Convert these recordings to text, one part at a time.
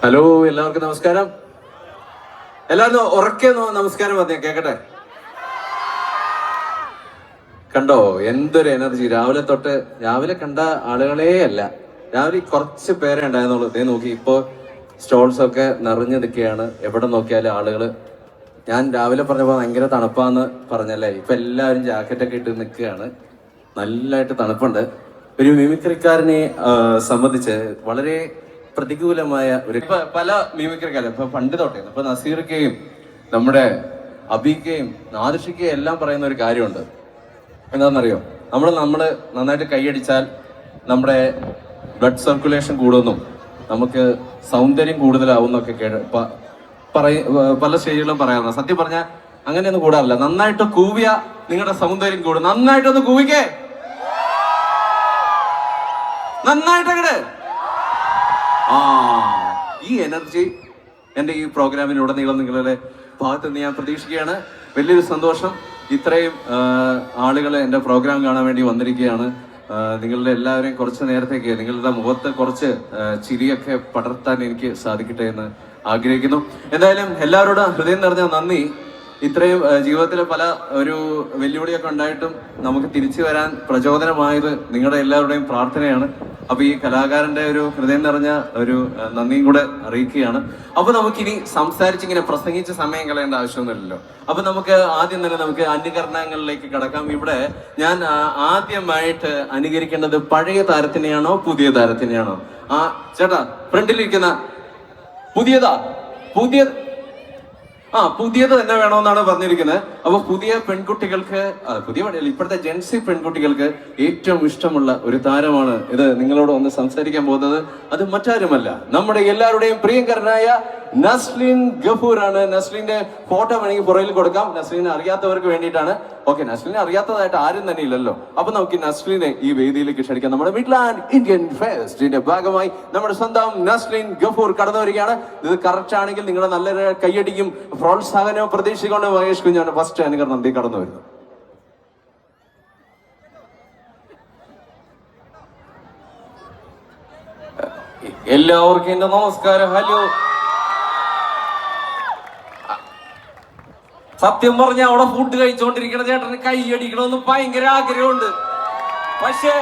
Hello, എല്ലാവർക്കും നമസ്കാരം. എല്ലാവരും ഉറക്കെ നമസ്കാരം പറഞ്ഞേ കേക്കട്ടെ. കണ്ടോ എന്തൊരു എനർജി! രാവിലെ കണ്ട ആളുകളേ അല്ല, രാവിലെ കുറച്ച് പേരെ ഉണ്ടായിരുന്നുള്ളൂ. ഇതേ നോക്കി, ഇപ്പോ സ്റ്റോൾസ് ഒക്കെ നിറഞ്ഞു നിൽക്കുകയാണ്. എവിടെ നോക്കിയാലും ആളുകള്. ഞാൻ രാവിലെ പറഞ്ഞപ്പോ ഭയങ്കര തണുപ്പാന്ന് പറഞ്ഞല്ലേ, ഇപ്പൊ എല്ലാവരും ജാക്കറ്റൊക്കെ ഇട്ട് നിൽക്കുകയാണ്. നല്ലതായിട്ട് തണുപ്പുണ്ട്. ഒരു മിമിക്രിക്കാരനെ സംബന്ധിച്ച് വളരെ പ്രതികൂലമായ ഒരു പല മിമിക്രിക്കാരും ഇപ്പൊ പണ്ട് തൊട്ടേ, ഇപ്പൊ നസീർക്കയും നമ്മുടെ അബിക്കയും നാദിഷയ്ക്കയും എല്ലാം പറയുന്ന ഒരു കാര്യമുണ്ട്. എന്താണെന്നറിയോ? നമ്മള് നന്നായിട്ട് കൈയടിച്ചാൽ നമ്മുടെ ബ്ലഡ് സർക്കുലേഷൻ കൂടുമെന്നും നമുക്ക് സൗന്ദര്യം കൂടുതലാവും എന്നൊക്കെ പല സ്റ്റേജുകളും പറയാറുണ്ട്. സത്യം പറഞ്ഞാൽ അങ്ങനെയൊന്നും കൂടാറില്ല. നന്നായിട്ട് കൂവിയ നിങ്ങളുടെ സൗന്ദര്യം കൂടും. നന്നായിട്ടൊന്ന് കൂവിക്കേ, നന്നായിട്ടങ്ങട്. ഈ എനർജി എൻ്റെ ഈ പ്രോഗ്രാമിനുടനീളം നിങ്ങളുടെ ഭാഗത്ത് നിന്ന് ഞാൻ പ്രതീക്ഷിക്കുകയാണ്. വലിയൊരു സന്തോഷം. ഇത്രയും ആളുകൾ എൻ്റെ പ്രോഗ്രാം കാണാൻ വേണ്ടി വന്നിരിക്കുകയാണ്. നിങ്ങളുടെ എല്ലാവരെയും കുറച്ച് നേരത്തേക്ക് നിങ്ങളുടെ മുഖത്ത് കുറച്ച് ചിരിയൊക്കെ പടർത്താൻ എനിക്ക് സാധിക്കട്ടെ എന്ന് ആഗ്രഹിക്കുന്നു. എന്തായാലും എല്ലാവരോടും ഹൃദയം നിറഞ്ഞ നന്ദി. ഇത്രയും ജീവിതത്തിൽ പല ഒരു വെല്ലുവിളിയൊക്കെ ഉണ്ടായിട്ടും നമുക്ക് തിരിച്ചു വരാൻ പ്രചോദനമായത് നിങ്ങളുടെ എല്ലാവരുടെയും പ്രാർത്ഥനയാണ്. അപ്പൊ ഈ കലാകാരന്റെ ഒരു ഹൃദയം നിറഞ്ഞ ഒരു നന്ദിയും കൂടെ അറിയിക്കുകയാണ്. അപ്പൊ നമുക്കിനി സംസാരിച്ചിങ്ങനെ പ്രസംഗിച്ച് സമയം കളയേണ്ട ആവശ്യമൊന്നുമില്ലല്ലോ. അപ്പൊ നമുക്ക് ആദ്യം തന്നെ നമുക്ക് അനുകരണങ്ങളിലേക്ക് കടക്കാം. ഇവിടെ ഞാൻ ആദ്യമായിട്ട് അനുകരിക്കേണ്ടത് പഴയ താരത്തിനെയാണോ പുതിയ താരത്തിനെയാണോ? ചേട്ടാ, ഫ്രണ്ടിലിരിക്കുന്ന പുതിയത് തന്നെ വേണമെന്നാണ് പറഞ്ഞിരിക്കുന്നത്. അപ്പൊ പുതിയ പെൺകുട്ടികൾക്ക്, ഇപ്പോഴത്തെ ജെൻസി പെൺകുട്ടികൾക്ക് ഏറ്റവും ഇഷ്ടമുള്ള ഒരു താരമാണ് ഇത്. നിങ്ങളോട് ഒന്ന് സംസാരിക്കാൻ പോകുന്നത് അത് മറ്റാരുമല്ല, നമ്മുടെ എല്ലാവരുടെയും പ്രിയങ്കരനായ നസ്ലിൻ ഗഫൂർ ആണ്. നസ്ലിന്റെ ഫോട്ടോ വേണമെങ്കിൽ പുറകിൽ കൊടുക്കാം. നസ്ലിനെ അറിയാത്തവർക്ക് വേണ്ടിയിട്ടാണ്. ഓക്കെ, നസ്ലിനെ അറിയാത്തതായിട്ട് ആരും തന്നെ ഇല്ലല്ലോ. അപ്പൊ നമുക്ക് നസ്ലിനെ ഈ വേദിയിലേക്ക് ക്ഷണിക്കാം. നമ്മുടെ മിഡ്ലാൻഡ് ഇന്ത്യൻ ഫെസ്റ്റിന്റെ ഭാഗമായി നമ്മുടെ സ്വന്തം നസ്ലിൻ ഗഫൂർ കടന്നു വരികയാണ്. ഇത് കറക്റ്റ് ആണെങ്കിൽ നിങ്ങളുടെ നല്ലൊരു കയ്യടിക്കും പ്രോത്സാഹനവും പ്രതീക്ഷിച്ചുകൊണ്ട് മഹേഷ് കുഞ്ഞാണ് ഫസ്റ്റ് അനുകരണം കടന്നു വരുന്നത്. എല്ലാവർക്കും എന്റെ നമസ്കാരം. ഹലോ. സത്യം പറഞ്ഞ അവിടെ ഫുഡ് കഴിച്ചോണ്ടിരിക്കണ ചേട്ടന് കൈയടിക്കണമെന്ന് ഭയങ്കര ആഗ്രഹമുണ്ട്. പക്ഷെ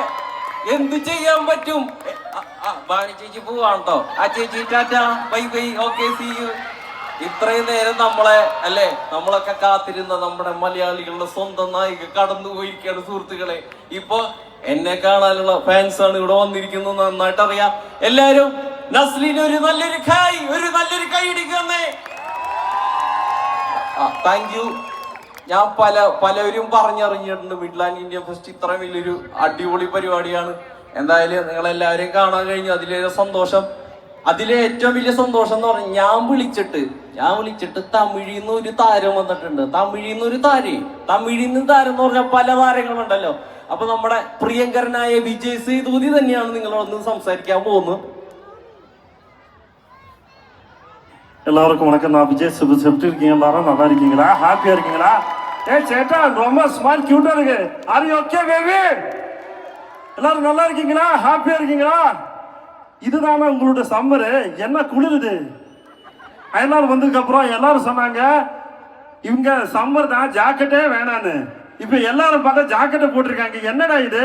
എന്ത് ചെയ്യാൻ പറ്റും? ബാണി ചേച്ചി പോവാണോ? ആ ചേച്ചി tata, bye bye, okay, see you. ഇത്രയും നേരം നമ്മളൊക്കെ കാത്തിരുന്ന നമ്മുടെ മലയാളികളുടെ സ്വന്തം നായിക കടന്നു പോയിരിക്കുകയാണ് സുഹൃത്തുക്കളെ. ഇപ്പൊ എന്നെ കാണാനുള്ള ഫാൻസ് ആണ് ഇവിടെ വന്നിരിക്കുന്നത്, നന്നായിട്ട് അറിയാം. എല്ലാരും നസ്ലിന് ഒരു നല്ലൊരു കൈ ഇടിക്കുന്നേ. Thank you. ഞാൻ പലവരും പറഞ്ഞറിഞ്ഞിട്ടുണ്ട് മിഡ്ലാൻഡ് ഇന്ത്യൻ ഫെസ്റ്റ് ഇത്രയും വലിയൊരു അടിപൊളി പരിപാടിയാണ്. എന്തായാലും നിങ്ങളെല്ലാവരെയും കാണാൻ കഴിഞ്ഞു, അതിലേറെ സന്തോഷം. അതിലെ ഏറ്റവും വലിയ സന്തോഷം എന്ന് പറഞ്ഞാൽ ഞാൻ വിളിച്ചിട്ട് തമിഴിൽ നിന്ന് ഒരു താരം വന്നിട്ടുണ്ട്. തമിഴിൽ നിന്ന് താരം എന്ന് പറഞ്ഞാൽ പല താരങ്ങളുണ്ടല്ലോ. അപ്പൊ നമ്മുടെ പ്രിയങ്കരനായ വിജയ് സേതുപതി തന്നെയാണ് നിങ്ങളോടൊന്ന് സംസാരിക്കാൻ പോകുന്നത്. எல்லாருக்கும் வணக்கம். நான் விஜய் சேதுபதி. எப்படி இருக்கீங்க? எல்லாரும் நல்லா இருக்கீங்களா? ஹாப்பியா இருக்கீங்களா? சேட்டா ரொம்ப ஸ்மைல் கியூட்டா இருக்கு. Are you okay baby? எல்லாரும் நல்லா இருக்கீங்களா? ஹாப்பியா இருக்கீங்களா? இதுதானே உங்களுடைய சம்மரு. என்ன குளிருது. அயல்நாள் வந்ததுக்கு அப்புறம் எல்லாரும் சொன்னாங்க இவங்க சம்மர் தான், ஜாக்கெட்டே வேணான்னு. இப்ப எல்லாரும் பார்த்தா ஜாக்கெட்டை போட்டிருக்காங்க. என்னடா இது?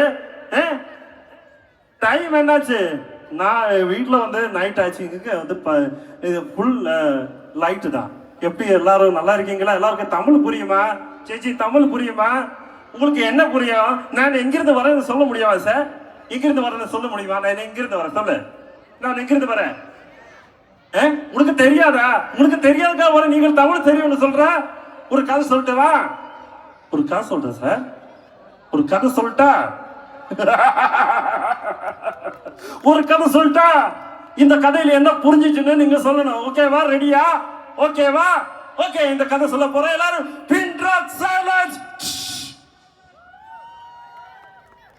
டைம் என்னாச்சு? நான் வீட்டில் வந்து நைட் ஆச்சு. இங்கே வந்து இது ஃபுல் லைட்டு தான். எப்படி எல்லாரும் நல்லா இருக்கீங்களா? எல்லாருக்கும் தமிழ் புரியுமா? சேச்சி தமிழ் புரியுமா? உங்களுக்கு என்ன புரியும்? நான் எங்கிருந்து வரேன்னு சொல்ல முடியுமா சார்? எங்கிருந்து வரேன்னு சொல்ல முடியுமா? நான் எங்கிருந்து வரேன் சொல்லு. நான் எங்கிருந்து வரேன்? உனக்கு தெரியாதா? உனக்கு தெரியாதுக்கா வர நீங்கள் தமிழ் தெரியும்னு சொல்ற? ஒரு கதை சொல்லிட்டவா? ஒரு கதை சொல்றேன் சார். ஒரு கதை சொல்லிட்டா? ஒரு கதை சொல்லிட்டா இந்த கதையில என்ன புரிஞ்சிச்சுன்னு நீங்க சொல்லணும். ஓகேவா? ரெடியா? ஓகேவா? ஓகே, இந்த கதை சொல்ல போறேன். எல்லாரும் பின் ட்ராப் சைலன்ஸ்.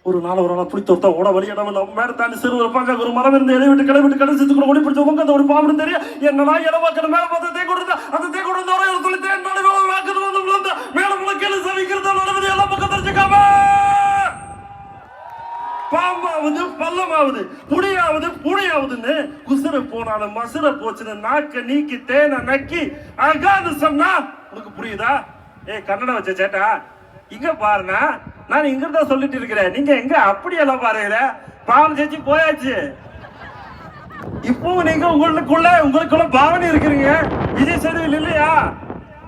ஒரு நாள் புடி தொத்தா ஓட வழியிடம் நம்ம மேல தாண்டி சிறு ஒரு பக்கம் ஒரு மரம் இருந்து விட்டு கடைசி கூட ஓடி பிடிச்ச உங்க ஒரு பாம்பு தெரியும். என்னடா இடமாக்கணும் மேல பார்த்து தே கொடுத்தா அந்த தே கொடுத்த ஒரே ஒரு துளி தேன் மேல வாக்குது வந்து மேல முளக்கேல சவிக்கிறத நடந்து எல்லாம் பக்கம் தெரிஞ்சுக்காம பாம்பாவது பள்ளமாவது முடியாது. ஆனையாவது பூனையாவதுன்னு குசுர போனாலும் மசுர போச்சுன்னு நாக்க நீக்கி தேனை நக்கி அகாது சொன்னா உனக்கு புரியுதா? கன்னடம் வச்ச சேட்டா இங்க பாருண்ணா, நான் இங்க தான் சொல்லிட்டு இருக்கிறேன், நீங்க எங்க அப்படியெல்லாம் பாருகிற? பாவம் சேச்சி போயாச்சு. இப்போ நீங்க உங்களுக்குள்ள பாவனை இருக்கிறீங்க, விஜய் சேதுவில் இல்லையா?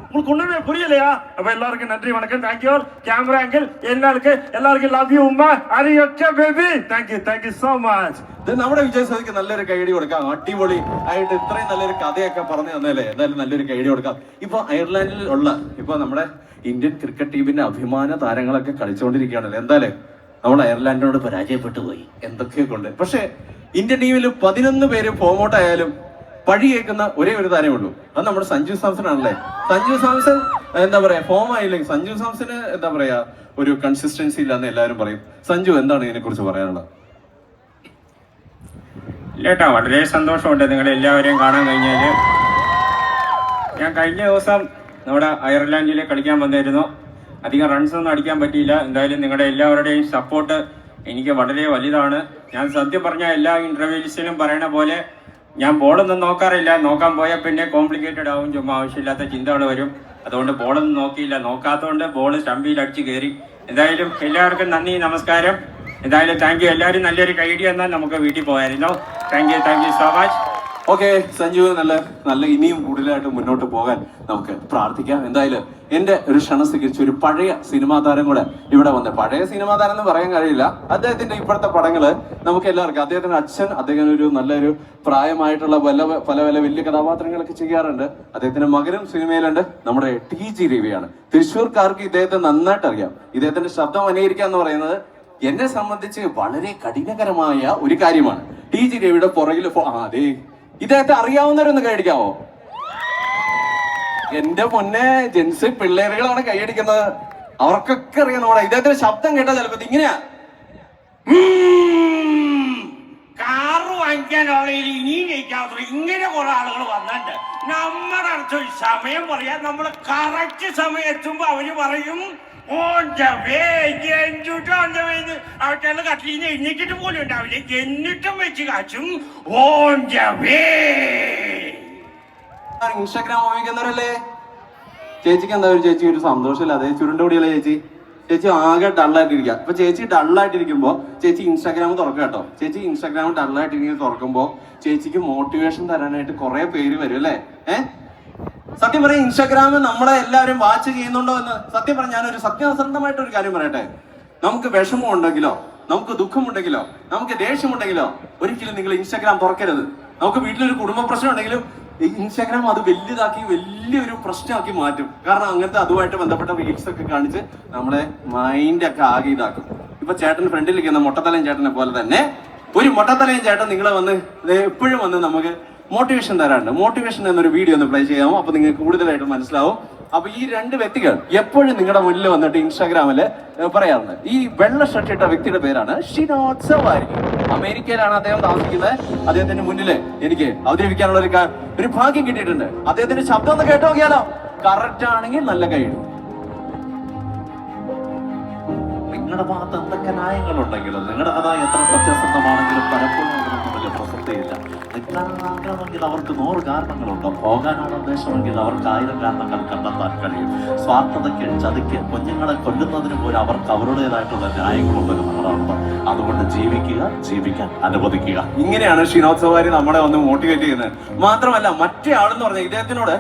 உங்களுக்கு ஒண்ணுமே புரியலையா? அப்ப எல்லாருக்கும் நன்றி, வணக்கம், தேங்க்யூ. கேமரா ஆங்கிள் എല്ലാവർക്കും ലവ് യു ഉമ്മ അറിയൊക്കെ baby. Thank you so much. ഇത് നമ്മുടെ വിജയ് സേതുക്ക് നല്ലൊരു കൈയടി കൊടുക്കാം. അടിപൊളി ആയിട്ട് ഇത്രയും നല്ലൊരു കഥയൊക്കെ പറഞ്ഞു തന്നല്ലേ, എന്തായാലും നല്ലൊരു കൈയടി കൊടുക്കാം. ഇപ്പൊ അയർലൻഡിൽ ഉള്ള ഇപ്പൊ നമ്മുടെ ഇന്ത്യൻ ക്രിക്കറ്റ് ടീമിന്റെ അഭിമാന താരങ്ങളൊക്കെ കളിച്ചുകൊണ്ടിരിക്കുകയാണല്ലോ. എന്തായാലും നമ്മൾ അയർലൻഡിനോട് പരാജയപ്പെട്ടു പോയി എന്തൊക്കെയോ കൊണ്ട്. പക്ഷെ ഇന്ത്യൻ ടീമിൽ 11 പേര് ഫോമൗട്ട് ആയാലും പഴി കേൾക്കുന്ന ഒരേ ഒരു താരമേ ഉള്ളൂ, അത് നമ്മുടെ സഞ്ജു സാംസൺ ആണല്ലേ. സഞ്ജു സാംസൺ എന്താ പറയാ, ഫോം ആയില്ലെങ്കിൽ സഞ്ജു സാംസന് എന്താ പറയാ ഒരു കൺസിസ്റ്റൻസി ഇല്ലാന്ന് എല്ലാവരും പറയും. സഞ്ജു എന്താണ് ഇതിനെ കുറിച്ച് പറയാനുള്ളത്? ഇല്ലേട്ടാ, വളരെ സന്തോഷമുണ്ട് നിങ്ങളെല്ലാവരെയും കാണാൻ കഴിഞ്ഞാൽ. ഞാൻ കഴിഞ്ഞ ദിവസം നമ്മുടെ അയർലാൻഡിൽ കളിക്കാൻ വന്നിരുന്നു. അധികം റൺസ് ഒന്നും അടിക്കാൻ പറ്റിയില്ല. എന്തായാലും നിങ്ങളുടെ എല്ലാവരുടെയും സപ്പോർട്ട് എനിക്ക് വളരെ വലുതാണ്. ഞാൻ സത്യം പറഞ്ഞ എല്ലാ ഇന്റർവ്യൂസിലും പറയണ പോലെ ഞാൻ ബോളൊന്നും നോക്കാറില്ല. നോക്കാൻ പോയാൽ പിന്നെ കോംപ്ലിക്കേറ്റഡ് ആവും, ചുമ്മാ ആവശ്യമില്ലാത്ത ചിന്തകൾ വരും. അതുകൊണ്ട് ബോളൊന്നും നോക്കിയില്ല. നോക്കാത്തതുകൊണ്ട് ബോൾ സ്റ്റമ്പിൽ അടിച്ച് കയറി. എന്തായാലും എല്ലാവർക്കും നന്ദി, നമസ്കാരം. എന്തായാലും താങ്ക് യു. എല്ലാവരും നല്ലൊരു ഐഡിയ എന്നാൽ നമുക്ക് വീട്ടിൽ പോയായിരുന്നു. Thank you so much. Okay Sanju, നല്ല ഇനിയും കൂടുതലായിട്ട് മുന്നോട്ട് പോകാൻ നമുക്ക് പ്രാർത്ഥിക്കാം. എന്തായാലും എന്റെ ഒരു ക്ഷണം സ്വീകരിച്ച ഒരു പഴയ സിനിമാ താരം കൂടെ ഇവിടെ വന്ന്, പഴയ സിനിമാ താരം എന്ന് പറയാൻ കഴിയില്ല, അദ്ദേഹത്തിന്റെ ഇപ്പോഴത്തെ പടങ്ങള് നമുക്ക് എല്ലാവർക്കും, അദ്ദേഹത്തിന്റെ അച്ഛൻ അദ്ദേഹം ഒരു നല്ലൊരു പ്രായമായിട്ടുള്ള പല വലിയ കഥാപാത്രങ്ങളൊക്കെ ചെയ്യാറുണ്ട്. അദ്ദേഹത്തിന്റെ മകനും സിനിമയിലുണ്ട്. നമ്മുടെ TG രവിയാണ്. തൃശ്ശൂർക്കാർക്ക് ഇദ്ദേഹത്തെ നന്നായിട്ട് അറിയാം. ഇദ്ദേഹത്തിന്റെ ശബ്ദം അനുകരിക്കുക എന്ന് പറയുന്നത് എന്നെ സംബന്ധിച്ച് വളരെ കഠിനകരമായ ഒരു കാര്യമാണ്. TG രവിയുടെ പുറകിൽ അതെ, ഇദ്ദേഹത്തെ അറിയാവുന്നവരൊന്ന് കൈയടിക്കാവോ? എന്റെ മുന്നേ ജെൻസ് പിള്ളേരുകളാണ് കൈയടിക്കുന്നത്, അവർക്കൊക്കെ അറിയാം. നമ്മുടെ ഇദ്ദേഹത്തിന്റെ ശബ്ദം കേട്ടാൽ ചിലപ്പോ ഇങ്ങനെയാ. കാറ് വാങ്ങിക്കാനുള്ള ഇനിയും ജയിക്കാത്ത ഇങ്ങനെ കുറെ ആളുകൾ വന്നിട്ട് നമ്മുടെ അടുത്ത് സമയം പറയാൻ നമ്മൾ കറക്റ്റ് സമയം എത്തുമ്പോ അവര് പറയും അവറ്റ കട്ടിലിന്ന് എഴുന്നേറ്റിട്ട് പോലും ഉണ്ടാവില്ല, എന്നിട്ടും വെച്ച് കാച്ചും ഇൻസ്റ്റാഗ്രാം ഉപയോഗിക്കുന്നവരല്ലേ? ചേച്ചിക്ക് എന്താ ചേച്ചി ഒരു സന്തോഷമില്ല? അതേ ചുരുണ്ടുകൂടിയല്ലേ ചേച്ചി ആകെ ഡള്ളായിട്ടിരിക്കുക. ഇപ്പൊ ചേച്ചി ഡള്ളായിട്ടിരിക്കുമ്പോ ചേച്ചി ഇൻസ്റ്റാഗ്രാം തുറക്കുക കേട്ടോ. ചേച്ചി ഇൻസ്റ്റാഗ്രാം ഡള്ളായിട്ടിരിക്കുന്ന തുറക്കുമ്പോ ചേച്ചിക്ക് മോട്ടിവേഷൻ തരാനായിട്ട് കുറെ പേര് വരും അല്ലേ? സത്യം പറയാം, ഇൻസ്റ്റാഗ്രാം നമ്മളെ എല്ലാവരും വാച്ച് ചെയ്യുന്നുണ്ടോ എന്ന് സത്യം പറഞ്ഞാൽ ഞാനൊരു സത്യസന്ധമായിട്ട് ഒരു കാര്യം പറയട്ടെ. നമുക്ക് വിഷമം ഉണ്ടെങ്കിലോ, നമുക്ക് ദുഃഖമുണ്ടെങ്കിലോ, നമുക്ക് ദേഷ്യമുണ്ടെങ്കിലോ ഒരിക്കലും നിങ്ങൾ ഇൻസ്റ്റാഗ്രാം തുറക്കരുത്. നമുക്ക് വീട്ടിലൊരു കുടുംബ പ്രശ്നം ഉണ്ടെങ്കിലും ഇൻസ്റ്റാഗ്രാം അത് വലിയൊരു പ്രശ്നമാക്കി മാറ്റും. കാരണം അങ്ങനത്തെ അതുമായിട്ട് ബന്ധപ്പെട്ട റീൽസ് ഒക്കെ കാണിച്ച് നമ്മുടെ മൈൻഡൊക്കെ ആകെ ഇതാക്കും. ഇപ്പൊ ചേട്ടൻ ഫ്രണ്ടിൽ ഇരിക്കുന്ന മൊട്ടത്തലയും ചേട്ടനെ പോലെ തന്നെ ഒരു മൊട്ടത്തലയും ചേട്ടൻ നിങ്ങളെ വന്ന് എപ്പോഴും വന്ന് നമുക്ക് മോട്ടിവേഷൻ തരാറുണ്ട്. മോട്ടിവേഷൻ എന്നൊരു വീഡിയോ ഒന്ന് പ്ലേ ചെയ്യാമോ? അപ്പൊ നിങ്ങൾക്ക് കൂടുതലായിട്ട് മനസ്സിലാവും. അപ്പൊ ഈ രണ്ട് വ്യക്തികൾ എപ്പോഴും നിങ്ങളുടെ മുന്നിൽ വന്നിട്ട് ഇൻസ്റ്റാഗ്രാമില് പറയാറുണ്ട്. ഈ വെള്ള ഷർട്ട് ഇട്ട വ്യക്തിയുടെ പേരാണ് ഷിനോദ് സവാരി. അമേരിക്കയിലാണ് അദ്ദേഹം താമസിക്കുന്നത്. അദ്ദേഹത്തിന്റെ മുന്നില് എനിക്ക് അവതരിപ്പിക്കാനുള്ള ഒരു ഭാഗ്യം കിട്ടിയിട്ടുണ്ട്. അദ്ദേഹത്തിന്റെ ശബ്ദം ഒന്ന് കേട്ട് നോക്കിയാലോ? കറക്റ്റ് ആണെങ്കിൽ നല്ല കൈയിടും. നിങ്ങളുടെ ഭാഗത്ത് എന്തൊക്കെ ന്യായങ്ങളുണ്ടെങ്കിലും, നിങ്ങളുടെ കഥ എത്ര സത്യസന്ധമാണെങ്കിലും പലപ്പോഴും അതിനൊന്നും വലിയ പ്രസക്തിയില്ല. നിൽക്കാനാഗ്രഹമെങ്കിൽ അവർക്ക് 100 കാരണങ്ങളുണ്ടോ, പോകാനാണ് ഉദ്ദേശമെങ്കിൽ അവർക്ക് 1000 കാരണങ്ങൾ കണ്ടെത്താൻ കഴിയും. സ്വാർത്ഥതയ്ക്ക്, ചതിക്ക്, കുഞ്ഞുങ്ങളെ കൊല്ലുന്നതിന് പോലും അവർക്ക് അവരുടേതായിട്ടുള്ള ന്യായങ്ങളുള്ളൊരു നാടാണ്. അതുകൊണ്ട് ജീവിക്കാൻ അനുവദിക്കുക. ഇങ്ങനെയാണ് ഷിനോദ് സവാരി നമ്മളെ ഒന്ന് മോട്ടിവേറ്റ് ചെയ്യുന്നത്. മാത്രമല്ല മറ്റേ ആളെന്ന് പറഞ്ഞാൽ ഇദ്ദേഹത്തിനോട്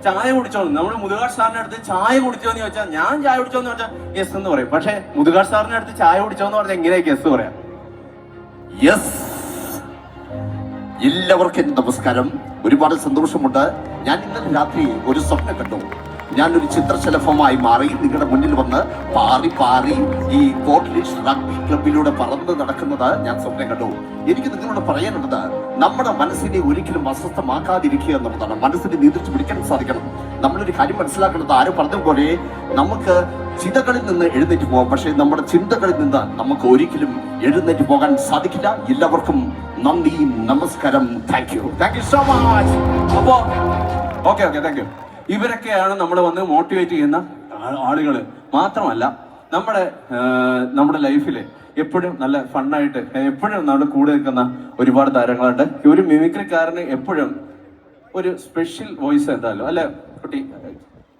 ചായ കുടിച്ചോന്ന്, നമ്മുടെ മുതുകാട് സാറിന്റെ അടുത്ത് ചായ കുടിച്ചോന്ന് ചോദിച്ചാൽ ഞാൻ ചായ കുടിച്ചോന്ന് ചോദിച്ചാൽ യെസ് എന്ന് പറയും. പക്ഷെ മുതുകാട് സാറിന്റെ അടുത്ത് ചായ കുടിച്ചോന്ന് പറഞ്ഞാൽ എങ്ങനെയാ യെസ് പറയാം? യെസ്. എല്ലാവർക്കും നമസ്കാരം. ഒരുപാട് സന്തോഷമുണ്ട്. ഞാൻ ഇന്നലെ രാത്രി ഒരു സ്വപ്നം കണ്ടു. ഞാനൊരു ചിത്രശലഭമായി മാറി നിങ്ങളുടെ മുന്നിൽ വന്ന് പാറി ഈ കോട്ട്ലിഷ് റഗ്ബി ക്ലബിലൂടെ പറന്ന് നടക്കുന്നത് ഞാൻ സ്വപ്നം കണ്ടു. എനിക്ക് നിങ്ങളോട് പറയാനുള്ളത്, നമ്മുടെ മനസ്സിനെ ഒരിക്കലും അസ്വസ്ഥമാക്കാതിരിക്കുക എന്നുള്ളതാണ്. മനസ്സിനെ നിയന്ത്രിച്ച് പിടിക്കാൻ സാധിക്കണം. നമ്മളൊരു കാര്യം മനസ്സിലാക്കുന്നത്, ആരും പറഞ്ഞ പോലെ നമുക്ക് ചിന്തകളിൽ നിന്ന് എഴുന്നേറ്റ് പോകാം, പക്ഷേ നമ്മുടെ ചിന്തകളിൽ നിന്ന് നമുക്ക് ഒരിക്കലും എഴുന്നേറ്റ് പോകാൻ സാധിക്കില്ല. എല്ലാവർക്കും നന്ദി, നമസ്കാരം. Thank you so much. അപ്പോ ഓക്കെ താങ്ക് യു. ഇവരൊക്കെയാണ് നമ്മളെ വന്ന് മോട്ടിവേറ്റ് ചെയ്യുന്ന ആളുകൾ. മാത്രമല്ല നമ്മുടെ ലൈഫിൽ എപ്പോഴും നല്ല ഫണ്ണായിട്ട് എപ്പോഴും നമ്മുടെ കൂടെ നിൽക്കുന്ന ഒരുപാട് താരങ്ങളുണ്ട്. ഒരു മിമിക്രിക്കാരന് എപ്പോഴും ഒരു സ്പെഷ്യൽ വോയിസ് എന്തായാലും അല്ലെ കുട്ടി?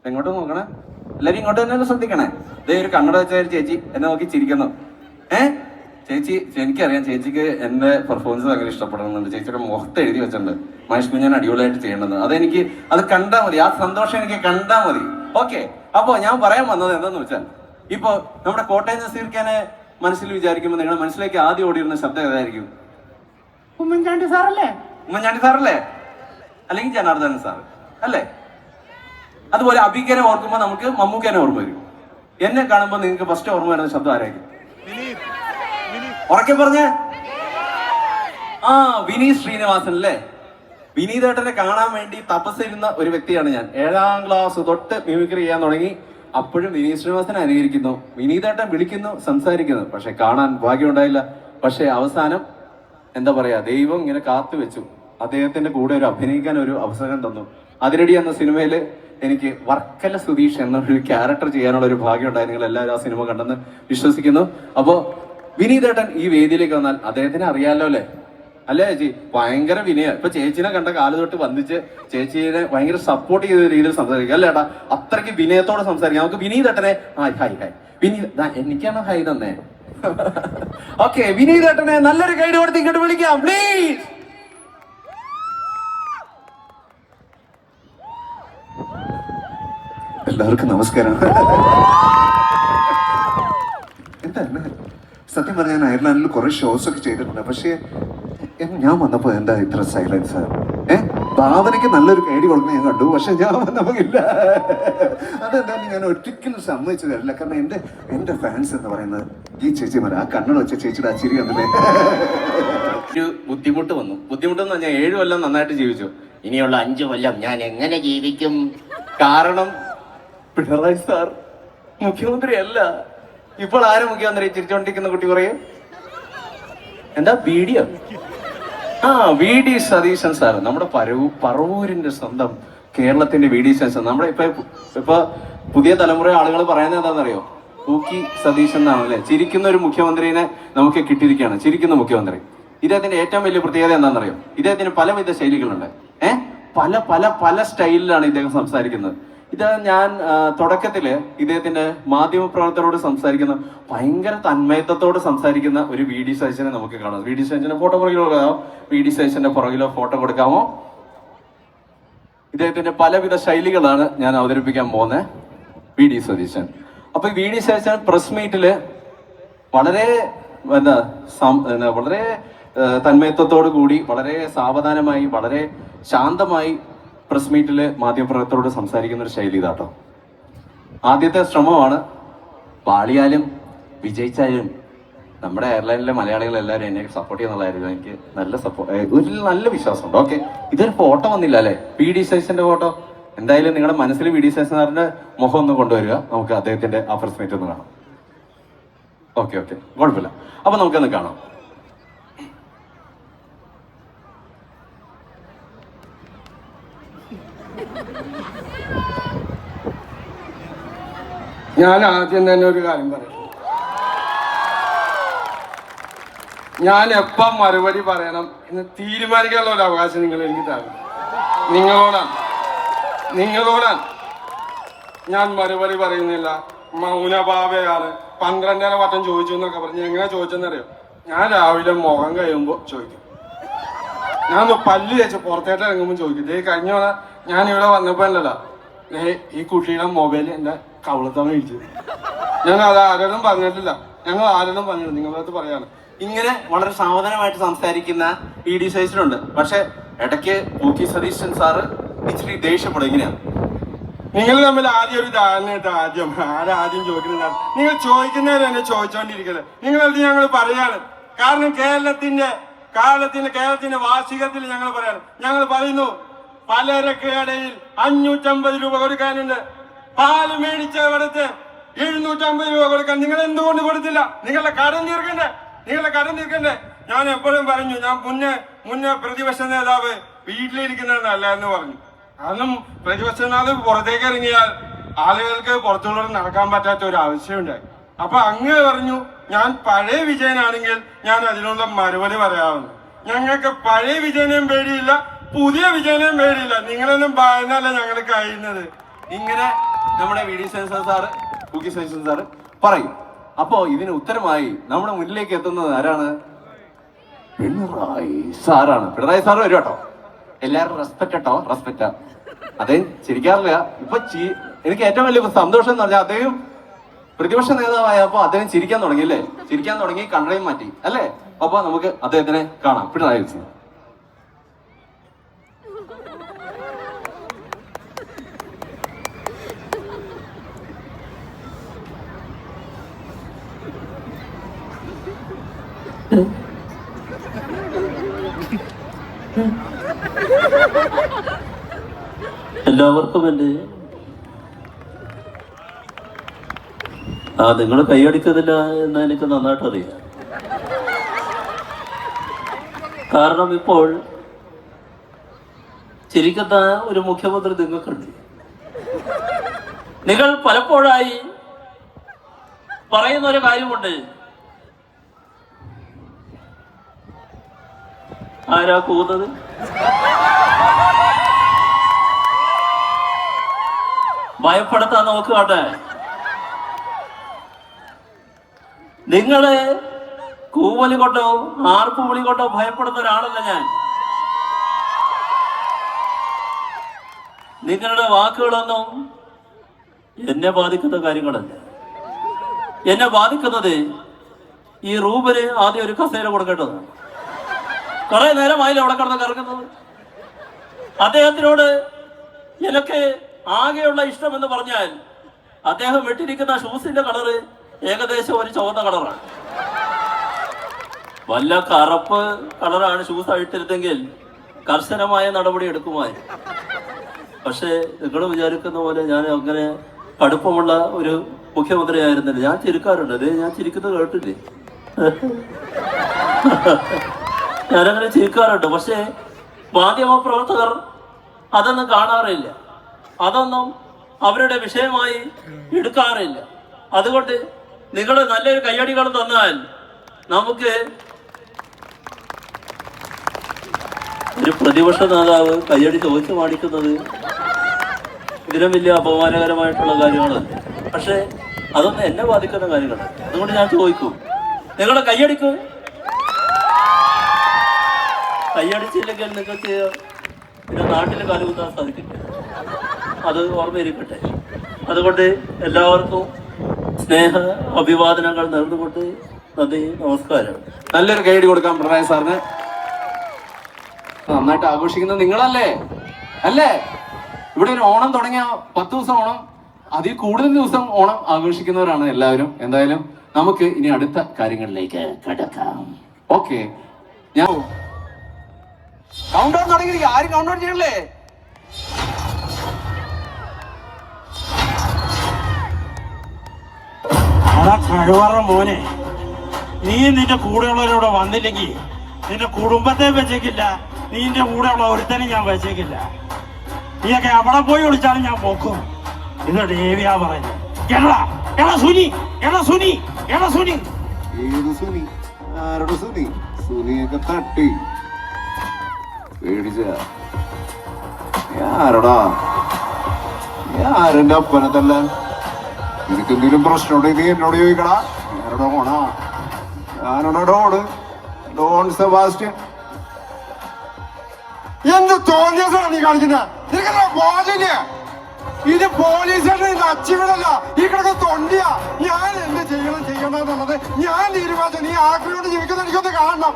എങ്ങോട്ട് നോക്കണേ, എല്ലാരും ഇങ്ങോട്ട് തന്നെ ശ്രദ്ധിക്കണേ. ഇതേ ഒരു കണ്ണട വെച്ച ചേച്ചി എന്നെ നോക്കി ചിരിക്കുന്നു. ചേച്ചി, എനിക്കറിയാം ചേച്ചിക്ക് എന്റെ പെർഫോമൻസ് ഭയങ്കര ഇഷ്ടപ്പെടുന്നുണ്ട്. ചേച്ചിയുടെ മുഖത്ത് എഴുതി വെച്ചിട്ടുണ്ട് മഹേഷ് കുഞ്ഞാൻ അടിപൊളിയായിട്ട് ചെയ്യണമെന്ന്. അത് കണ്ടാൽ മതി, ആ സന്തോഷം എനിക്ക് കണ്ടാൽ മതി. ഓക്കെ, അപ്പൊ ഞാൻ പറയാൻ വന്നത് എന്താന്ന് വെച്ചാൽ, ഇപ്പൊ നമ്മുടെ കോട്ടയം നസീർഖാനെ മനസ്സിൽ വിചാരിക്കുമ്പോൾ നിങ്ങളുടെ മനസ്സിലേക്ക് ആദ്യം ഓടിയിരുന്ന ശബ്ദം ഏതായിരിക്കും? ഉമ്മൻചാണ്ടി സാറല്ലേ? ഉമ്മൻചാണ്ടി സാറല്ലേ? അല്ലെങ്കിൽ ജനാർദ്ദനൻ സാർ അല്ലേ? അതുപോലെ അഭിക്കനെ ഓർക്കുമ്പോൾ നമുക്ക് മമ്മൂക്കനെ ഓർമ്മ വരും. എന്നെ കാണുമ്പോൾ നിങ്ങൾക്ക് ഫസ്റ്റ് ഓർമ്മ വരുന്ന ശബ്ദം ആരായിരിക്കും? ഉറക്കെ പറഞ്ഞേ. വിനീത് ശ്രീനിവാസൻ അല്ലേ? വിനീതേട്ടനെ കാണാൻ വേണ്ടി തപസ്സിരുന്ന ഒരു വ്യക്തിയാണ് ഞാൻ. 7ാം ക്ലാസ് തൊട്ട് മിമിക്രി ചെയ്യാൻ തുടങ്ങി. അപ്പോഴും വിനീത് ശ്രീനിവാസനെ അനുകരിക്കുന്നു, വിനീതേട്ടൻ വിളിക്കുന്നു, സംസാരിക്കുന്നു. പക്ഷെ കാണാൻ ഭാഗ്യം ഉണ്ടായില്ല. പക്ഷെ അവസാനം എന്താ പറയാ, ദൈവം ഇങ്ങനെ കാത്തു വെച്ചു. അദ്ദേഹത്തിന്റെ കൂടെ ഒരു അഭിനയിക്കാൻ ഒരു അവസരം തന്നു. അതിരടി എന്ന സിനിമയിൽ എനിക്ക് വർക്കല സുധീഷ് എന്നൊരു ക്യാരക്ടർ ചെയ്യാനുള്ള ഒരു ഭാഗ്യം ഉണ്ടായി. നിങ്ങൾ എല്ലാവരും ആ സിനിമ കണ്ടെന്ന് വിശ്വസിക്കുന്നു. അപ്പോ വിനീതേട്ടൻ ഈ വേദിയിലേക്ക് വന്നാൽ അദ്ദേഹത്തിനെ അറിയാലോ അല്ലേ? അല്ലേ ചേച്ചി? ഭയങ്കര വിനയ. ഇപ്പൊ ചേച്ചിനെ കണ്ട കാല് തൊട്ട് വന്നിച്ച് ചേച്ചിനെ ഭയങ്കര സപ്പോർട്ട് ചെയ്ത രീതിയിൽ സംസാരിക്കുക അല്ലേടാ? അത്രയ്ക്ക് വിനയത്തോടെ സംസാരിക്കാം. നമുക്ക് വിനീതേട്ടനെ ഹായ് എനിക്കാണ് ഹൈ തന്നെ. ഓക്കെ, വിനീതേട്ടനെ നല്ലൊരു ഗൈഡ് കൊടുത്ത് ഇങ്ങോട്ട് വിളിക്കാം പ്ലീസ്. എല്ലാവർക്കും നമസ്കാരം. എന്താണ് സത്യം പറഞ്ഞാൽ ഞാൻ അയർലാൻഡിൽ കുറെ ഷോസ് ഒക്കെ ചെയ്തിട്ടുണ്ട്. പക്ഷേ ഞാൻ വന്നപ്പോ എന്താ ഇത്ര സൈലൻസ്? ഭാവനയ്ക്ക് നല്ലൊരു കേടി കൊടുക്കുന്ന ഞാൻ കണ്ടു, പക്ഷെ ഞാൻ വന്നപ്പോ ഇല്ല. അതെന്തായാലും ഞാൻ ഒരിക്കലും സമ്മതിച്ചു തരില്ല. കാരണം എന്റെ ഫാൻസ് എന്ന് പറയുന്നത് ഈ ചേച്ചിമാർ, ആ കണ്ണട വെച്ച ചേച്ചിയുടെ ആ ചിരി കണ്ടില്ലേ? ഒരു ബുദ്ധിമുട്ട് വന്നു. ബുദ്ധിമുട്ടെന്ന് പറഞ്ഞാൽ 7 കൊല്ലം നന്നായിട്ട് ജീവിച്ചു. ഇനിയുള്ള 5 കൊല്ലം ഞാൻ എങ്ങനെ ജീവിക്കും? കാരണം പിണറായി സാർ മുഖ്യമന്ത്രി അല്ല. ഇപ്പോൾ ആരും മുഖ്യമന്ത്രി? ചിരിച്ചോണ്ടിരിക്കുന്ന കുട്ടി പറയും എന്താ വീഡിയോ? VD സതീശൻ സാർ, നമ്മുടെ പറവൂരിന്റെ സ്വന്തം കേരളത്തിന്റെ VD സതീശൻ. നമ്മുടെ ഇപ്പൊ പുതിയ തലമുറ ആളുകൾ പറയുന്നത് എന്താണെന്നറിയോ? പൂക്കി സതീശൻ എന്നാണ് അല്ലെ? ചിരിക്കുന്ന ഒരു മുഖ്യമന്ത്രിനെ നമുക്ക് കിട്ടിയിരിക്കുകയാണ്. ചിരിക്കുന്ന മുഖ്യമന്ത്രി. ഇദ്ദേഹത്തിന്റെ ഏറ്റവും വലിയ പ്രത്യേകത എന്താണെന്നറിയോ? ഇദ്ദേഹത്തിന് പലവിധ ശൈലികളുണ്ട്. പല പല പല സ്റ്റൈലിലാണ് ഇദ്ദേഹം സംസാരിക്കുന്നത്. ഇത് ഞാൻ തുടക്കത്തില് ഇദ്ദേഹത്തിന്റെ മാധ്യമപ്രവർത്തകരോട് സംസാരിക്കുന്ന ഭയങ്കര തന്മയത്വത്തോട് സംസാരിക്കുന്ന ഒരു VD സതീശനെ നമുക്ക് കാണാം. VD സതീശന്റെ ഫോട്ടോ പുറകിലോ കൊടുക്കാമോ? VD സതീശന്റെ പുറകിലോ ഫോട്ടോ കൊടുക്കാമോ? ഇദ്ദേഹത്തിന്റെ പലവിധ ശൈലികളാണ് ഞാൻ അവതരിപ്പിക്കാൻ പോകുന്നത്. VD സതീശൻ. അപ്പൊ VD സതീശൻ പ്രസ് മീറ്റില് വളരെ വളരെ തന്മയത്വത്തോടു കൂടി വളരെ സാവധാനമായി വളരെ ശാന്തമായി പ്രസ് മീറ്റില് മാധ്യമപ്രവർത്തകരോട് സംസാരിക്കുന്ന ഒരു ശൈലി ഇതാട്ടോ. ആദ്യത്തെ ശ്രമമാണ്. പാളിയാലും വിജയിച്ചാലും നമ്മുടെ എയർലൈനിലെ മലയാളികൾ എല്ലാവരും എന്നെ സപ്പോർട്ട് ചെയ്യുന്നതായിരുന്നു. എനിക്ക് നല്ല വിശ്വാസമുണ്ട്. ഓക്കെ, ഇതൊരു ഫോട്ടോ വന്നില്ല അല്ലെ? VD സതീശന്റെ ഫോട്ടോ. എന്തായാലും നിങ്ങളുടെ മനസ്സിൽ VD സതീശൻ സാറിന്റെ മുഖം ഒന്ന് കൊണ്ടുവരിക. നമുക്ക് അദ്ദേഹത്തിന്റെ ആ പ്രസ് മീറ്റ് ഒന്ന് കാണാം. ഓക്കെ, കുഴപ്പമില്ല. അപ്പൊ നമുക്കൊന്ന് കാണാം. ഞാൻ ആദ്യം തന്നെ ഒരു കാര്യം പറയും. ഞാൻ എപ്പം മറുപടി പറയണം എന്ന് തീരുമാനിക്കാനുള്ള ഒരു അവകാശം നിങ്ങൾ എനിക്ക് തരണം. നിങ്ങളോടാണ് ഞാൻ മറുപടി പറയുന്നില്ല. മൗനഭാവയാണ്. 12 വട്ടം ചോദിച്ചു എന്നൊക്കെ പറഞ്ഞു. എങ്ങനെ ചോദിച്ചെന്നറിയോ? ഞാൻ രാവിലെ മുഖം കഴിയുമ്പോൾ ചോദിക്കും. ഞാൻ പല്ല് വെച്ച് പുറത്തേട്ട് ഇറങ്ങുമ്പോൾ ചോദിക്കും. കഴിഞ്ഞ ഞാൻ ഇവിടെ വന്നപ്പോ അല്ലല്ലോ ഈ കുട്ടിയുടെ മൊബൈൽ എന്റെ കവളത്താണ് ഇടിച്ചത്. ഞാൻ അത് ആരോടും പറഞ്ഞിട്ടില്ല. നിങ്ങളടുത്ത് പറയാണ്. ഇങ്ങനെ വളരെ സാവധാനമായിട്ട് സംസാരിക്കുന്ന VD സതീശനുണ്ട്. പക്ഷെ ഇടയ്ക്ക് പൂക്കി സതീശൻ സാറ് ഇച്ചിരി ദേഷ്യപ്പെടും. ഇങ്ങനെയാണ്. നിങ്ങൾ തമ്മിൽ ആദ്യം ഒരു ധാരണയായിട്ട് ആദ്യം ചോദിക്കുന്നുണ്ടാവും. നിങ്ങൾ ചോദിക്കുന്നവരെ തന്നെ ചോദിച്ചോണ്ടിരിക്കരുത്. നിങ്ങളത് ഞങ്ങൾ പറയാണ്. കാരണം കേരളത്തിന്റെ വാർഷികത്തിൽ ഞങ്ങൾ പറയാണ്. ഞങ്ങൾ പറയുന്നു, പലരൊക്കെ ഇടയിൽ 550 രൂപ കൊടുക്കാനുണ്ട്. പാല് മേടിച്ച ഇവിടുത്തെ 750 രൂപ കൊടുക്കാൻ നിങ്ങൾ എന്തുകൊണ്ട് കൊടുത്തില്ല? നിങ്ങളുടെ കടം തീർക്കണ്ടേ? ഞാൻ എപ്പോഴും പറഞ്ഞു, ഞാൻ മുന്നേ പ്രതിപക്ഷ നേതാവ് വീട്ടിലിരിക്കുന്നത് നല്ല എന്ന് പറഞ്ഞു. കാരണം പ്രതിപക്ഷ നേതാവ് പുറത്തേക്ക് ഇറങ്ങിയാൽ ആളുകൾക്ക് പുറത്തുള്ളവർ നടക്കാൻ പറ്റാത്ത ഒരു ആവശ്യമുണ്ടായി. അപ്പൊ അങ്ങ് പറഞ്ഞു ഞാൻ പഴയ വിജയനാണെങ്കിൽ ഞാൻ അതിനുള്ള മറുപടി പറയാവുന്നു. ഞങ്ങൾക്ക് പഴയ വിജയനെയും പേടിയില്ല, പുതിയ വിജയനെയും പേടിയില്ല. നിങ്ങളൊന്നും ഭയന്നല്ല ഞങ്ങൾ കഴിയുന്നത്. ഇങ്ങനെ നമ്മുടെ V D Satheesan sir, cookie Satheesan sir പറയും. അപ്പോ ഇതിന് ഉത്തരമായി നമ്മുടെ മുന്നിലേക്ക് എത്തുന്നത് ആരാണ്? പിണറായി സാറാണ്. പിണറായി സാറ് വരും കേട്ടോ. എല്ലാവരും റെസ്പെക്ട് കേട്ടോ, റെസ്പെക്റ്റാ. അദ്ദേഹം ചിരിക്കാറില്ല. ഇപ്പൊ എനിക്ക് ഏറ്റവും വലിയ സന്തോഷം എന്ന് പറഞ്ഞാൽ അദ്ദേഹം പ്രതിപക്ഷ നേതാവായപ്പോ അദ്ദേഹം ചിരിക്കാൻ തുടങ്ങി അല്ലേ? ചിരിക്കാൻ തുടങ്ങി, കണ്ണടയും മാറ്റി അല്ലേ? അപ്പൊ നമുക്ക് അദ്ദേഹത്തിനെ കാണാം. പിണറായി വിജയൻ. എല്ലാവർക്കും എൻ്റെ നിങ്ങൾ കൈയടിക്കുന്നില്ല എന്ന് എനിക്ക് നന്നായിട്ട് അറിയാം. കാരണം ഇപ്പോൾ ചിരിക്കുന്ന ഒരു മുഖ്യമന്ത്രി നിങ്ങൾക്കുണ്ട്. നിങ്ങൾ പലപ്പോഴായി പറയുന്ന ഒരു കാര്യമുണ്ട്, ആരാ കൂന്നത്? ഭയപ്പെടുത്താൻ നോക്കുകട്ടെ. നിങ്ങളെ കൂവലി കൊണ്ടോ ആർപ്പുവിളി കൊണ്ടോ ഭയപ്പെടുന്ന ഒരാളല്ല ഞാൻ. നിങ്ങളുടെ വാക്കുകളൊന്നും എന്നെ ബാധിക്കുന്ന കാര്യങ്ങളല്ല. എന്നെ ബാധിക്കുന്നത് ഈ റൂബിന് ആദ്യം ഒരു കസേര കൊടുക്കേണ്ടതാണ്. കുറെ നേരമായില്ല അവിടെ കിടന്ന് കറങ്ങുന്നത്. അദ്ദേഹത്തിനോട് എനിക്ക് ആകെയുള്ള ഇഷ്ടമെന്ന് പറഞ്ഞാൽ അദ്ദേഹം ഇട്ടിരിക്കുന്ന ഷൂസിന്റെ കളറ് ഏകദേശം ഒരു ചുവന്ന കളറാണ്. വല്ല കറുപ്പ് കളറാണ് ഷൂസ് ഇട്ടിരുന്നെങ്കിൽ കർശനമായ നടപടി എടുക്കുമായി. പക്ഷേ നിങ്ങൾ വിചാരിക്കുന്ന പോലെ ഞാൻ അങ്ങനെ കടുപ്പമുള്ള ഒരു മുഖ്യമന്ത്രി ആയിരുന്നില്ല. ഞാൻ ചിരിക്കാറുണ്ട്. അതെ, ഞാൻ ചിരിക്കുന്നത് കേട്ടില്ലേ? ഞാനങ്ങനെ ചിരിക്കാറുണ്ട്. പക്ഷേ മാധ്യമപ്രവർത്തകർ അതൊന്നും കാണാറില്ല, അതൊന്നും അവരുടെ വിഷയമായി എടുക്കാറില്ല. അതുകൊണ്ട് നിങ്ങൾ നല്ലൊരു കയ്യടികൾ തന്നാൽ നമുക്ക് ഒരു പ്രതിപക്ഷ നേതാവ് കയ്യടി ചോദിച്ചു കാണിക്കുന്നത് ഇതിനും വലിയ അപമാനകരമായിട്ടുള്ള കാര്യങ്ങളല്ല. പക്ഷെ അതൊന്നും എന്നെ ബാധിക്കുന്ന കാര്യങ്ങളാണ്. അതുകൊണ്ട് ഞാൻ ചോദിക്കും, നിങ്ങളെ കയ്യടിക്കും. കയ്യടിച്ചില്ലെങ്കിൽ നിങ്ങൾക്ക് പിന്നെ നാട്ടിൽ കാലുകുത്താൻ സാധിക്കില്ല. അത് ഓർമ്മയിരിക്കട്ടെ. അതുകൊണ്ട് എല്ലാവർക്കും സ്നേഹ അഭിവാദനങ്ങൾ നേർന്നുകൊണ്ട് നന്ദി, നമസ്കാരം. നല്ലൊരു കൈയടി കൊടുക്കാം പിണറായി സാറിന്. നന്നായിട്ട് ആഘോഷിക്കുന്നത് നിങ്ങളല്ലേ അല്ലേ? ഇവിടെ ഒരു ഓണം തുടങ്ങിയ 10 ദിവസം ഓണം, അതിൽ കൂടുതൽ ദിവസം ഓണം ആഘോഷിക്കുന്നവരാണ് എല്ലാവരും. എന്തായാലും നമുക്ക് ഇനി അടുത്ത കാര്യങ്ങളിലേക്ക് കടക്കാം. ഓക്കെ, ഞാൻ കൗണ്ട് ഡൗൺ തുടങ്ങിയിരിക്കും. ആരും കൗണ്ട് ഡൗൺ ചെയ്യണല്ലേ? കഴിവറ മോനെ, നീ നിന്റെ കൂടെയുള്ളവരോട് വന്നില്ലെങ്കിൽ നിന്റെ കുടുംബത്തെ വെച്ചേക്കില്ല, നിന്റെ കൂടെയുള്ള ഒരുത്തനും ഞാൻ വെച്ചേക്കില്ല. നീയൊക്കെ അവിടെ പോയി വിളിച്ചാലും ഞാൻ പോക്കും. ഇത് ദേവിയാ പറയുന്നത്. എടാ എടാ സുനി, എടാ സുനി, എടാ സുനി. ഏത് സുനി? ആരുടെ സുനി? സുനിയൊക്കെ തട്ടി പേടിച്ച ആരടാ? ആരെന്റെ അപ്പനത്തല്ല. നിനക്കെന്തെങ്കിലും പ്രശ്നമുണ്ടോ? നീ എന്നോട് ചോദിക്കടാ. ആരുടെ ഓണാ? ഞാനോടാ ഡോണ്, ഡോൺ സെബാസ്റ്റ്യൻ. എന്ത് തോന്നിയാസാണ് നീ കാണിക്കുന്നത്? നിനക്കെന്താ ബോധമില്ല? ഇത് പോലീസ് സ്റ്റേഷൻ അച്ചിവിടല്ല, ഈ കിടക്കുന്ന തൊണ്ടിയാ. ഞാൻ എന്ത് ചെയ്യണമെന്നുള്ളത് ഞാൻ തീരുമാനിച്ചു. നീ ആക്രിയോട് ജീവിക്കുന്ന എനിക്കൊന്ന് കാണണം.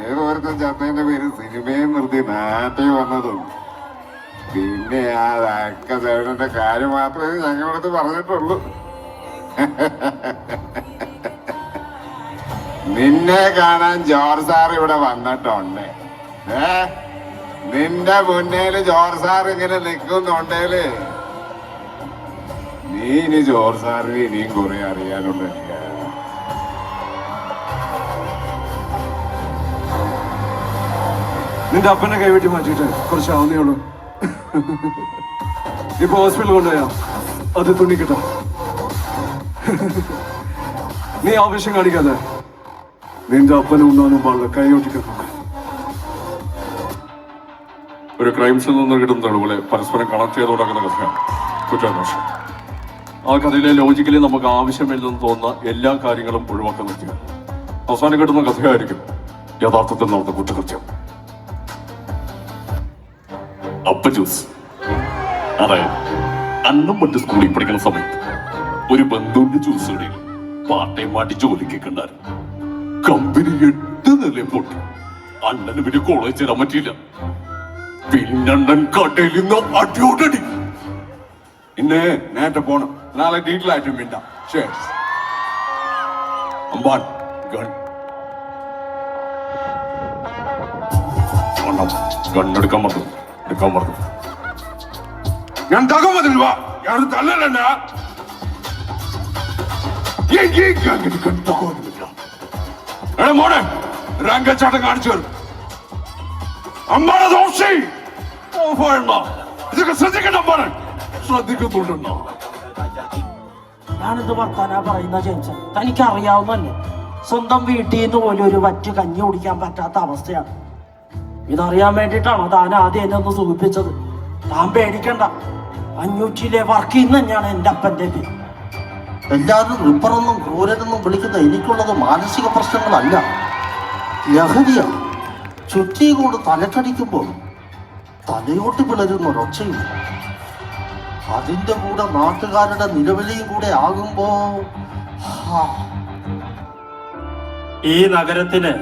ഏതോരത്തെ ചത്തതിന്റെ പേര് സിനിമയെ നിർത്തി നാട്ടിൽ വന്നതും പിന്നെ ആ സേവനന്റെ കാര്യം മാത്രമേ ഞങ്ങളടുത്ത് പറഞ്ഞിട്ടുള്ളൂ. നിന്നെ കാണാൻ ജോർജ് സാർ ഇവിടെ വന്നിട്ടുണ്ട്. നിന്റെ മുന്നേല് ജോർജ് സാർ ഇങ്ങനെ നിൽക്കുന്നുണ്ടേല് നീ ഇനി ജോർജ് സാറിന് ഇനിയും കുറെ അറിയാനുണ്ട്. നിന്റെ അപ്പനെ കൈവെട്ടി മാറ്റിയിട്ട് കുറച്ചാവുന്നേ ഉള്ളൂ. ഇപ്പൊ ഹോസ്പിറ്റലിൽ കൊണ്ടുപോയാ അത് തുണിക്കിട്ടോ. നീ ആവശ്യം കാണിക്കാതെ നിന്റെ അപ്പനും ഉണ്ടാകും പാടില്ല കൈയൊട്ടിക്കുന്നു. ഒരു ക്രൈംസിൽ നിന്ന് കിട്ടുന്ന തെളിവുകളെ പരസ്പരം കണക്ട് ചെയ്ത് തുടങ്ങുന്ന കഥയാണ് കുറ്റാന്വേഷണം. ആ കഥയിലെ ലോജിക്കലി നമുക്ക് ആവശ്യമില്ലെന്ന് തോന്നുന്ന എല്ലാ കാര്യങ്ങളും ഒഴിവാക്കാൻ നിർത്തിയ അവസാനം കിട്ടുന്ന കഥയായിരിക്കും യഥാർത്ഥത്തിൽ നടന്ന കുറ്റകൃത്യം. അപ്പ ജ്യൂസ്, അതായത് അന്നും പണ്ട് സ്കൂളിൽ പഠിക്കുന്ന സമയത്ത് ഒരു ബന്ധുവിന്റെ ജ്യൂസ് കടയിൽ പാർട്ട് ടൈം ആയിട്ട് ജോലിക്ക് ഉണ്ടായിരുന്നു. കമ്പനി 8 നില പൊട്ടി. അണ്ണന് പിന്നെ കോളേജ് ചേരാൻ പറ്റിയില്ല. പിന്നണ്ണൻ കടയിൽ നിന്ന് അടിയോടടി. ഇന്നെ നേരത്തെ പോണം, നാളെ ഡീറ്റെയിലായിട്ട് മിണ്ടാം. ശരി അമ്പാൻ ഗണ്ണെടുക്കാൻ പറഞ്ഞു, എടുക്കാൻ പറഞ്ഞു. ഞാൻ തകമതിൽ വാ, ഞാൻ തല്ലല്ല. മോനെ രംഗച്ചാട്ടം കാണിച്ചു വരും. അമ്മാണ് ദോഷി ഇതൊക്കെ ശ്രദ്ധിക്കണ്ട. അമ്മാണ് ശ്രദ്ധിക്കുന്നുണ്ടോ? ഞാനെന്ത് വർത്താനാ പറയുന്ന ജെയിംസൺ? തനിക്ക് അറിയാവുന്നല്ലേ, സ്വന്തം വീട്ടിൽ നിന്ന് പോലും ഒരു വറ്റ് കഞ്ഞി കുടിക്കാൻ പറ്റാത്ത അവസ്ഥയാണ്. ഇതറിയാൻ വേണ്ടിയിട്ടാണോ താൻ ആദ്യം എന്നെ ഒന്ന് സൂചിപ്പിച്ചത്? താൻ പേടിക്കണ്ട, 500 വർക്ക് ചെയ്യുന്ന തന്നെയാണ് എൻ്റെ അപ്പൻ്റെ പേര്. എല്ലാവരും റിപ്പറെന്നും ക്രൂരനെന്നും വിളിക്കുന്ന എനിക്കുള്ളത് മാനസിക പ്രശ്നങ്ങളല്ല, ലഹരിയാണ്. ചുറ്റി കൊണ്ട് തലക്കടിക്കുമ്പോൾ തലയോട്ട് പിളരുന്ന ഒരൊച്ചയും അതിൻ്റെ കൂടെ നാട്ടുകാരുടെ നിലവിളിയും കൂടെ ആകുമ്പോ ഈ നഗരത്തിന്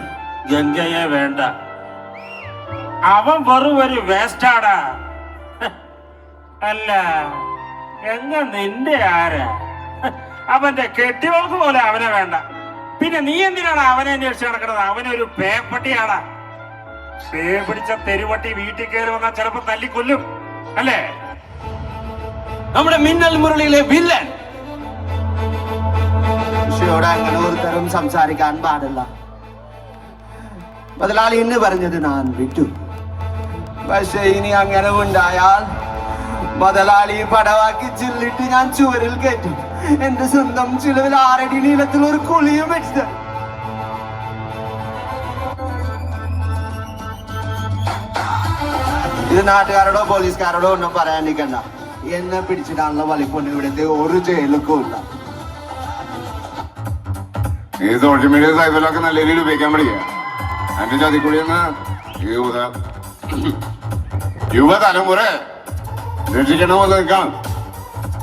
ഗംഗയെ വേണ്ട. അവൻ വെറും ഒരു വേസ്റ്റാടാ. അല്ല, ഗംഗ നിന്റെ ആരാ? അവന്റെ കെട്ടിയോൾക്ക് പോലെ അവനെ വേണ്ട. പിന്നെ നീ എന്തിനാണ് അവനെ അന്വേഷിച്ച് നടക്കുന്നത്? അവനൊരു പേപ്പട്ടിയാടാ. പേ പിടിച്ച തെരുവട്ടി വീട്ടിൽ കയറി വന്നാൽ ചിലപ്പോ തല്ലിക്കൊല്ലും, അല്ലേ? നമ്മുടെ മിന്നൽ മുരളിയിലെ വില്ലൻ. അങ്ങനെ ഒരു തരം സംസാരിക്കാൻ പാടില്ല. മുതലാളി എന്ന് പറഞ്ഞത് ഞാൻ വിട്ടു. പക്ഷെ ഇനി അങ്ങനെ ഉണ്ടായാൽ മുതലാളി പടവാക്കി ചില്ലിട്ട് ഞാൻ ചുവരിൽ കയറ്റും. എന്റെ സ്വന്തം ചിലവിൽ 6 അടി നീളത്തിൽ ഒരു കുളിയും വെച്ചത്. ഇത് നാട്ടുകാരോടോ പോലീസുകാരോടോ ഒന്നും പറയാൻ നിൽക്കണ്ട. എന്നെ പിടിച്ചിട്ടാണല്ലോ വലിപ്പൊന്നും ഇവിടുത്തെ ഒരു ജയിലൊക്കെ ഇല്ല. ഈ സോഷ്യൽ മീഡിയ സൈബിലൊക്കെ നല്ല രീതിയിൽ ഉപയോഗിക്കാൻ പഠിക്കുക. എന്റെ ചതിക്കുടിയെന്ന് യുവതലമുറ രക്ഷിക്കണമെന്ന് നിൽക്കണം.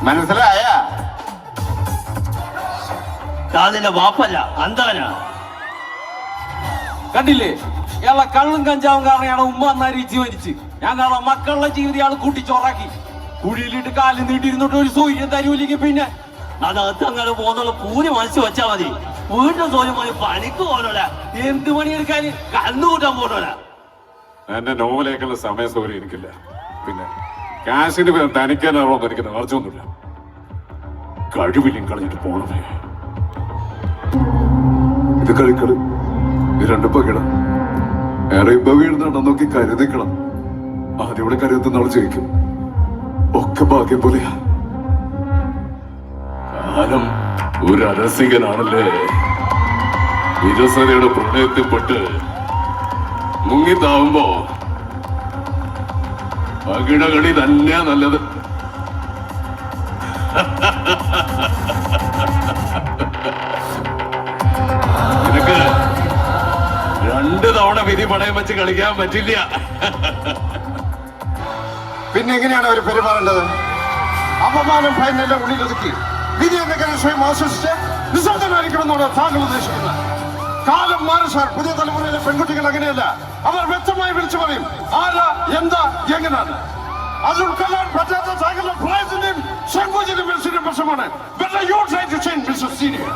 മനസ്സിലായ? അതിന്റെ വാപ്പല്ല, അന്തവനാ. കണ്ടില്ലേ, ഇയാളെ കള്ളും കഞ്ചാവും കാരണമാണ് ഉമ്മ അന്നരിച്ച് മരിച്ച്. ഞാൻ കാണാം മക്കളുടെ ജീവിതം ഇയാൾ കൂട്ടിച്ചോറാക്കി. കുഴിയിലിട്ട് കാലിൽ നീട്ടിരുന്നിട്ട് ഒരു സൂര്യ തരൂലേക്ക്. പിന്നെ അതകത്ത് അങ്ങനെ പോകുന്നുള്ള പൂരി മനസ്സ് വെച്ചാ മതി. വീട്ടിൽ തോന്നുമായി പണിക്ക് പോകണല്ല, എന്ത് പണിയെടുക്കാൻ കന്നുകൂട്ടാൻ പോകണല്ല. എന്റെ നോവലേക്കുള്ള സമയ സൗകര്യം എനിക്കില്ല. പിന്നെ കാശിന് തനിക്കാനാണോ എനിക്ക് നേർച്ചൊന്നുമില്ല. കഴിവിലും കളഞ്ഞിട്ട് പോണമേ. ഇത് കളിക്കളി, ഇത് 2 പകിട. ഏറെയുമ്പോ വീഴുന്നുണ്ടോ നോക്കി കരുതിക്കണം. ആദ്യം ഇവിടെ കരുതുന്ന ആൾ ജയിക്കും. ഒക്കെ ഭാഗ്യം പോലെയാ. കാലം ഒരു അരസികനാണല്ലേ. വിരസതയുടെ പ്രണയത്തിൽപ്പെട്ട് മുങ്ങിത്താവുമ്പോ പകിടകളി തന്നെയാ നല്ലത്. നിനക്ക് 2 തവണ വിധി പണയം വെച്ച് കളിക്കാൻ പറ്റില്ല. പിന്നെ എങ്ങനെയാണ് അവർ പെരുമാറേണ്ടത്? അപമാനം ഭയന്നെല്ലാം ഉള്ളിലൊതുക്കി വിധി എന്നെങ്ങനെ സ്വയം ആശ്വസിച്ച് നിശബ്ദമായിരിക്കണമെന്നാണ് താങ്കൾ ഉദ്ദേശിക്കുന്നത്. കാലം മാറി സാർ. പുതിയ തലമുറയിലെ പെൺകുട്ടികൾ അങ്ങനെയല്ല. അവർ വ്യക്തമായി വിളിച്ചു പറയും ആരാ, എന്താ, എങ്ങനെയാണ്. അത് ഉൾക്കൊള്ളാൻ പറ്റാത്ത താങ്കളുടെ പ്രായത്തിന്റെയും സങ്കോചത്തിന്റെയും മനസ്സിന്റെയും പ്രശ്നമാണ്. Better you try to change, Mr. Senior.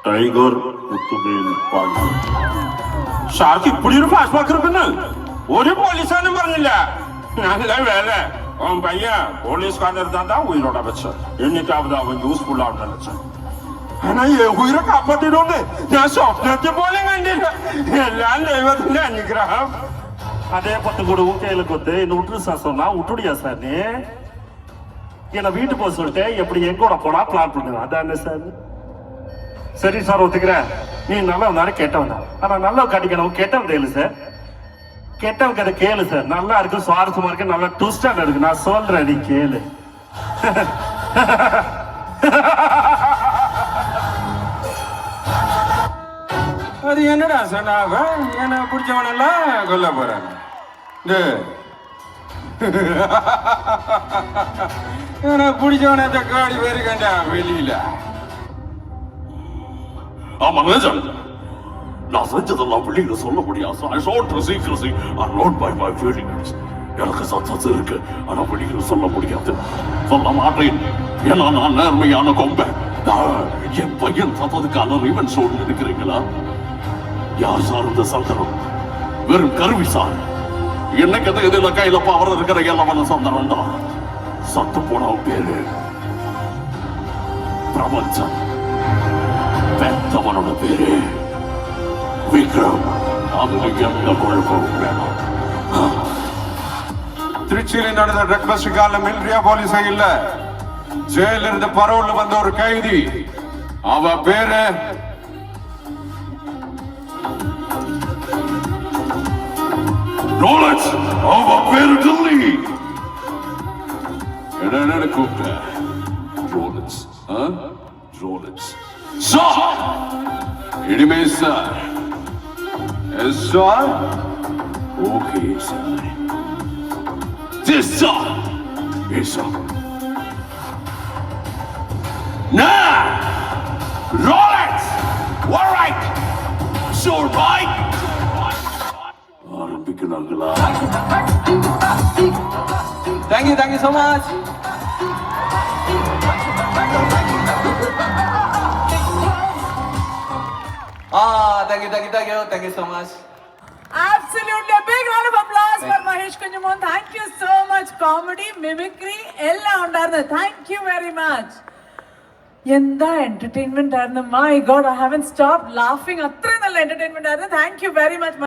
Tiger shark ഇപ്പടി ഒരു ഫ്ലാഷ് ബാക്ക് എടുക്കുന്ന ഒരു പോലീസാനും പറഞ്ഞില്ല. നല്ല വേല അവൻ പയ്യ പോലീസുകാരൻ എടുത്താ ഉയരോടെ വെച്ച് എന്നിട്ടാവത് അവൻ യൂസ്ഫുൾ ആവട്ടെ വെച്ച്. ആണാ യഹൂരെ കാപ്പാത്തിട്ടുണ്ട് ഞാൻ സ്വപ്നത്തെ പോലെ കണ്ടില്ല എല്ലാം ദൈവത്തിന്റെ അനുഗ്രഹം அதே 10 கொடுவும் கையில கொத்து என்ன விட்டுரு சார் சொன்னா விட்டுடியா சார் நீ என்ன வீட்டு போக சொல்லிட்டு எப்படி எங்கூட போனா பிளான் பண்ணுங்க அதானே சார் சரி சார் ஒத்துக்கிறேன் நீ நல்லவன் தானே கெட்டவன் தான் ஆனா நல்லவன் கட்டிக்கணும் கெட்டவன் தெரியல சார் கெட்டவன் கதை கேளு சார் நல்லா இருக்கு சுவாரஸ்யமா இருக்கு நல்லா ட்விஸ்டா இருக்கு நான் சொல்றேன் நீ கேளு அது என்னடா சொன்னாவ என்ன பிடிச்சவனெல்லாம் கொல்ல போறாங்க எனக்கு பிடிச்சவன தக்காளி பேரு கண்டா வெளியில ஆமா நிஜம் நான் செஞ்சதெல்லாம் வெளியில சொல்ல முடியாது I showed the secrecy alone by my feelings எனக்கு சத்தம் இருக்கு ஆனா வெளியில சொல்ல முடியாது சொல்ல மாட்டேன் ஏன்னா நான் நேர்மையான கொம்பேன் என் பையன் சத்ததுக்கான ரிவன் ஷோடு இருக்கிறீங்களா யார் சார்ந்த சந்தனம் வெறும் கருவி சார் என்னைக்கு இதுல கையில பவர் இருக்கிற எல்லாவன சந்தனம் தான் சத்து போனவன் பேரு பிரபஞ்சம் பெத்தவனோட பேரு விக்ரம் அதுல எந்த குழப்பமும் வேணும் திருச்சியில் நடந்த ட்ரக் பஸ்ட் கால மிலிட்டரியா போலீஸ் இல்ல ஜெயில இருந்து பரோல்ல வந்த ஒரு கைதி அவ பேரு ரோலக்ஸ் அவ பேரு டெல்லி என்ன கூப்பிட்ட ரோலக்ஸ் ரோலக்ஸ் சார் இனிமே sir yes sir okay sir this sir yes sir Rolex alright sure right ஆரம்பிக்கிறாங்களா Thank you so much. Thank you so much. Absolutely, a big round of applause for Mahesh Kunjumon. Thank you so much. Comedy, mimicry, ella undarna. Thank you very much. Yenda entertainment arna. My God, I haven't stopped laughing. Atra nalla entertainment arna. Thank you very much.